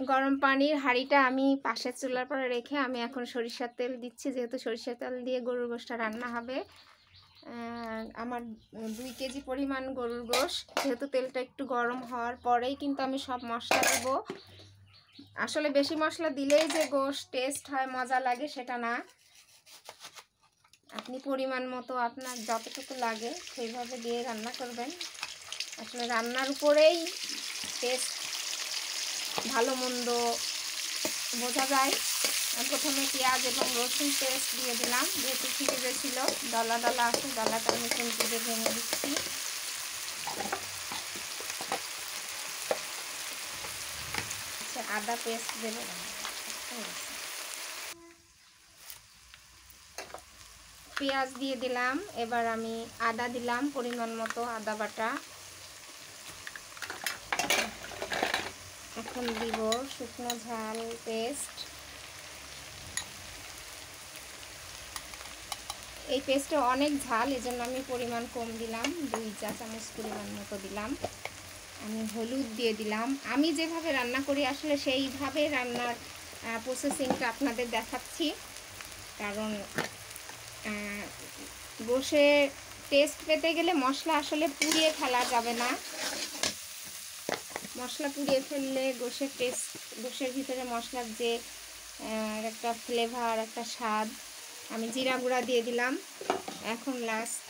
গরম পানির হাঁড়িটা আমি পাশের চুলার পরে রেখে আমি এখন সরিষার তেল দিচ্ছি, যেহেতু সরিষার তেল দিয়ে গরুর গোশটা রান্না হবে। আমার 2 কেজি পরিমাণ গরুর গোশ। যেহেতু তেলটা একটু গরম হওয়ার পরেই কিন্তু আমি সব মশলা দেব। আসলে বেশি মশলা দিলেই যে গোশ টেস্ট হয়, মজা লাগে, সেটা না। আপনি পরিমাণ মতো আপনার যতটুকু লাগে সেইভাবে দিয়ে রান্না করবেন। আসলে রান্নার উপরেই টেস্ট ভালো মন্দ বোঝা যায়। প্রথমে পেঁয়াজ এবং রসুন পেস্ট দিয়ে দিলাম, যেহেতু ফ্রিজে ছিল ডলা ডলা আছে, ডলাটা আমি খুন্তি দিয়ে ভেঙে দিচ্ছি। আচ্ছা, আদা পেস্ট দেব। পেঁয়াজ দিয়ে দিলাম, এবার আমি আদা দিলাম পরিমাণ মতো, আদা বাটা। এখন দিব শুকনো ঝাল পেস্ট। এই পেস্টে অনেক ঝাল, এজন্য আমি পরিমাণ কম দিলাম, 2 চা চামচ পরিমাণ মতো দিলাম। আমি হলুদ দিয়ে দিলাম। আমি যেভাবে রান্না করি আসলে সেইভাবে রান্নার প্রসেসিংটা আপনাদের দেখাচ্ছি, কারণ গোশে টেস্ট পেতে গেলে মশলা আসলে পুড়িয়ে ফেলা যাবে না। মশলা পুড়িয়ে ফেললে গোশের টেস্ট, গোশের ভিতরে মশলার যে একটা ফ্লেভার, একটা স্বাদ। আমি জিরা গুঁড়া দিয়ে দিলাম। এখন লাস্ট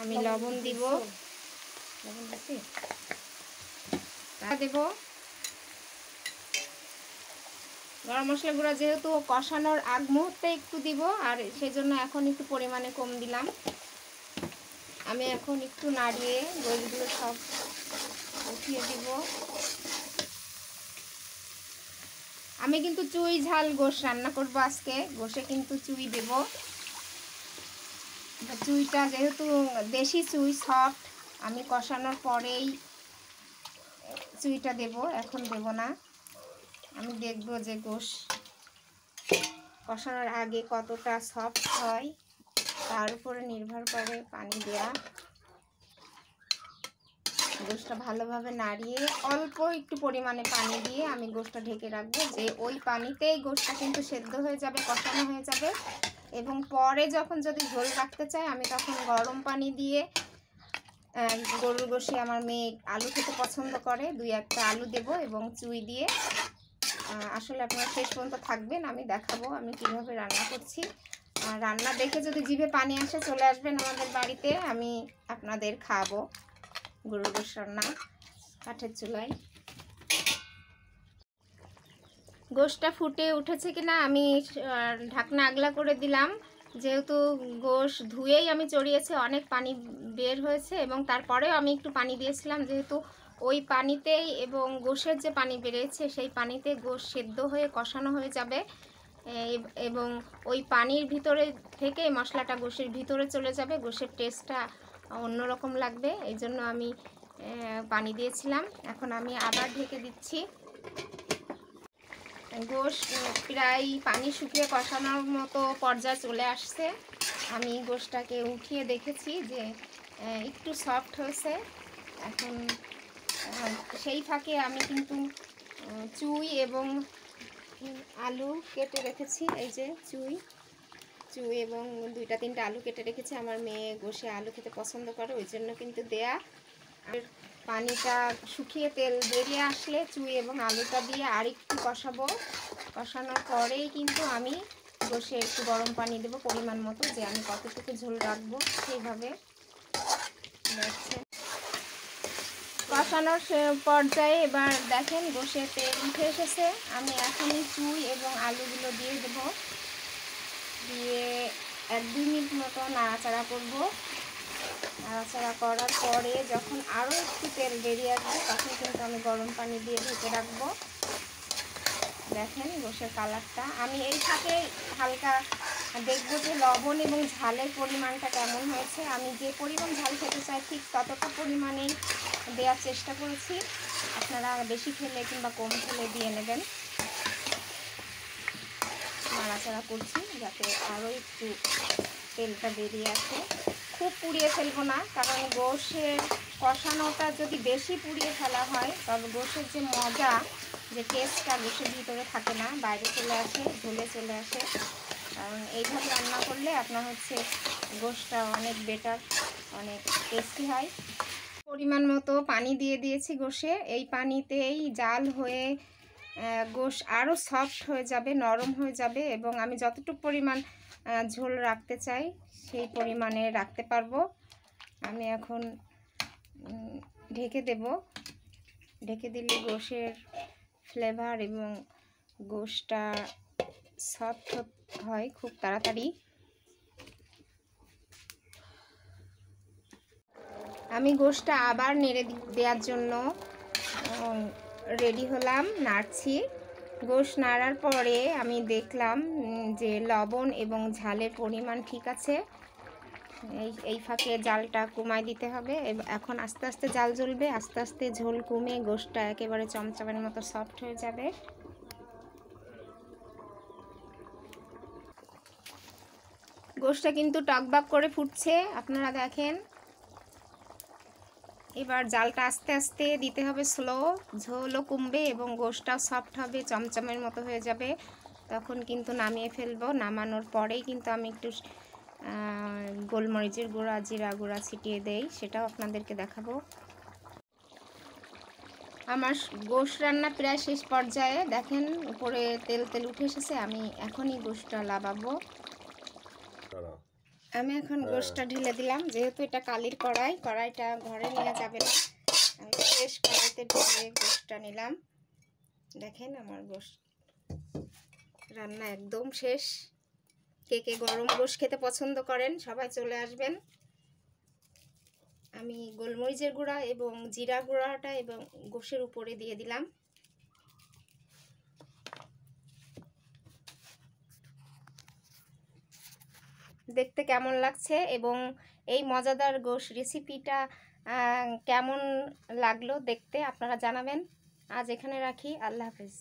আমি লবণ দিব। লবণ দিচ্ছি, দেব গরম মশলা গুঁড়া, যেহেতু কষানোর আগ মুহূর্তে একটু দিব, আর সেই জন্য এখন একটু পরিমাণে কম দিলাম। আমি এখন একটু নাড়িয়ে গোশগুলো সব উঠিয়ে দিব। আমি কিন্তু চুই ঝাল গোশ রান্না করব আজকে। গোশে কিন্তু চুই দেব। চুইটা যেহেতু দেশি চুই, সফট, আমি কষানোর পরেই চুইটা দেব, এখন দেব না। আমি দেখব যে গোশ কষানোর আগে কতটা সফট হয়, তার উপরে নির্ভর করে পানি দেওয়া। গোশটা ভালোভাবে নাড়িয়ে অল্প একটু পরিমাণে পানি দিয়ে আমি গোশটা ঢেকে রাখবো, যে ওই পানিতেই গোশটা কিন্তু সেদ্ধ হয়ে যাবে, কষানো হয়ে যাবে। এবং পরে যখন যদি ঝোল রাখতে চাই, আমি তখন গরম পানি দিয়ে, গরুর গোশে আমার মেয়ে আলু খেতে পছন্দ করে, 2-1টা আলু দেব এবং চুই দিয়ে। আসলে আপনারা শেষ পর্যন্ত থাকবেন, আমি দেখাবো আমি কিভাবে রান্না করছি। রান্না দেখে যদি জিভে পানি আসে, চলে আসবেন আমাদের বাড়িতে, আমি আপনাদের খাওয়াবো গরুর গোশ রান্না কাঠের চুলায়। গোশটা ফুটে উঠেছে কিনা আমি ঢাকনা আগলা করে দিলাম। যেহেতু গোশ ধুয়েই আমি চড়িয়েছি, অনেক পানি বের হয়েছে, এবং তারপরেও আমি একটু পানি দিয়েছিলাম, যেহেতু ওই পানিতেই এবং গোশের যে পানি বেরিয়েছে সেই পানিতে গোশ সেদ্ধ হয়ে কষানো হয়ে যাবে, এবং ওই পানির ভিতরে থেকে মশলাটা গোশের ভিতরে চলে যাবে, গোশের টেস্টটা অন্যরকম লাগবে। এই জন্য আমি পানি দিয়েছিলাম। এখন আমি আবার ঢেকে দিচ্ছি। গোশ প্রায় পানি শুকিয়ে কষানোর মতো পর্যায়ে চলে আসছে। আমি গোশটাকে উঠিয়ে দেখেছি যে একটু সফট হয়েছে। এখন সেই ফাঁকে আমি কিন্তু চুই এবং আলু কেটে রেখেছি। এই যে চুই এবং 2-3টা আলু কেটে রেখেছি। আমার মেয়ে গোশে আলু খেতে পছন্দ করে, ওই জন্য কিন্তু দেয়া। আর পানিটা শুকিয়ে তেল বেরিয়ে আসলে চুই এবং আলুটা দিয়ে আর একটু কষাবো। কষানোর পরেই কিন্তু আমি গোশে একটু গরম পানি দেবো পরিমাণ মতো, যে আমি কতটুকু ঝোল রাখবো সেইভাবে। দেখছেন কষানোর পর্যায়ে এবার দেখেন গোশে তেল উঠে এসেছে। আমি এখনই চুই এবং আলুগুলো দিয়ে দেবো, দিয়ে 1-2 মিনিট মতো নাড়াচাড়া করবো। নাড়াচাড়া করার পরে যখন আরও একটু তেল বেরিয়ে আসবে, তখন কিন্তু আমি গরম পানি দিয়ে ঢেকে রাখবো। দেখেন গোশের কালারটা। আমি এই ফাঁকে হালকা দেখবো যে লবণ এবং ঝালের পরিমাণটা কেমন হয়েছে। আমি যে পরিমাণ ঝাল খেতে চাই ঠিক ততটা পরিমাণেই দেওয়ার চেষ্টা করেছি। আপনারা বেশি খেলে কিংবা কম খেলে দিয়ে নেবেন। নাড়াচাড়া করছি যাতে আরও একটু তেলটা বেরিয়ে আসে। খুব পুড়িয়ে ফেলবো না, কারণ গোশের কষানোটা যদি বেশি পুড়িয়ে ফেলা হয়, তবে গোশের যে মজা, যে টেস্টটা গোশের ভিতরে থাকে না, বাইরে চলে আসে, ঝোলে চলে আসে। কারণ এইভাবে রান্না করলে আপনার হচ্ছে গোশটা অনেক বেটার, অনেক টেস্টি হয়। পরিমাণ মতো পানি দিয়ে দিয়েছি গোশে। এই পানিতেই জাল হয়ে গোশ আরও সফট হয়ে যাবে, নরম হয়ে যাবে, এবং আমি যতটুকু পরিমাণ ঝোল রাখতে চাই সেই পরিমাণে রাখতে পারবো। আমি এখন ঢেকে দেব। ঢেকে দিলে গোশের ফ্লেভার এবং গোশটা সফট হয় খুব তাড়াতাড়ি। আমি গোশটা আবার নেড়ে দেওয়ার জন্য রেডি হলাম, নাড়ছি। গোশ নাড়ার পরে আমি দেখলাম যে লবণ এবং ঝালের পরিমাণ ঠিক আছে। এই ফাঁকে জালটা কমায় দিতে হবে। এখন আস্তে আস্তে জাল জ্বলবে, আস্তে আস্তে ঝোল কমে গোশটা একেবারে চমচমের মতো সফট হয়ে যাবে। গোশটা কিন্তু টকবক করে ফুটছে, আপনারা দেখেন। এবার জালটা আস্তে আস্তে দিতে হবে, স্লো। ঝোলও কমবে এবং গোশটাও সফট হবে, চমচমের মতো হয়ে যাবে। তখন কিন্তু নামিয়ে ফেলবো। নামানোর পরেই কিন্তু আমি একটু গোলমরিচের গুঁড়া, জিরা গুঁড়া ছিটিয়ে দেই, সেটাও আপনাদেরকে দেখাবো। আমার গোশ রান্না প্রায় শেষ পর্যায়ে। দেখেন উপরে তেল তেল উঠে এসেছে। আমি এখনই গোশটা লাগাবো। আমি এখন গোশটা ঢেলে দিলাম। যেহেতু এটা কালির কড়াই, কড়াইটা ঘরে নেওয়া যাবে না, আমি ফ্রেশ কড়াইতে ঢেলে গোশটা নিলাম। দেখেন আমার গোশ রান্না একদম শেষ। কে কে গরম গোশ খেতে পছন্দ করেন সবাই চলে আসবেন। আমি গোলমরিচের গুঁড়া এবং জিরা গুঁড়াটা এবং গোশের উপরে দিয়ে দিলাম। দেখতে কেমন লাগছে এবং এই মজাদার গোশ রেসিপিটা কেমন লাগলো দেখতে আপনারা জানাবেন। আজ এখানে রাখি। আল্লাহ হাফেজ।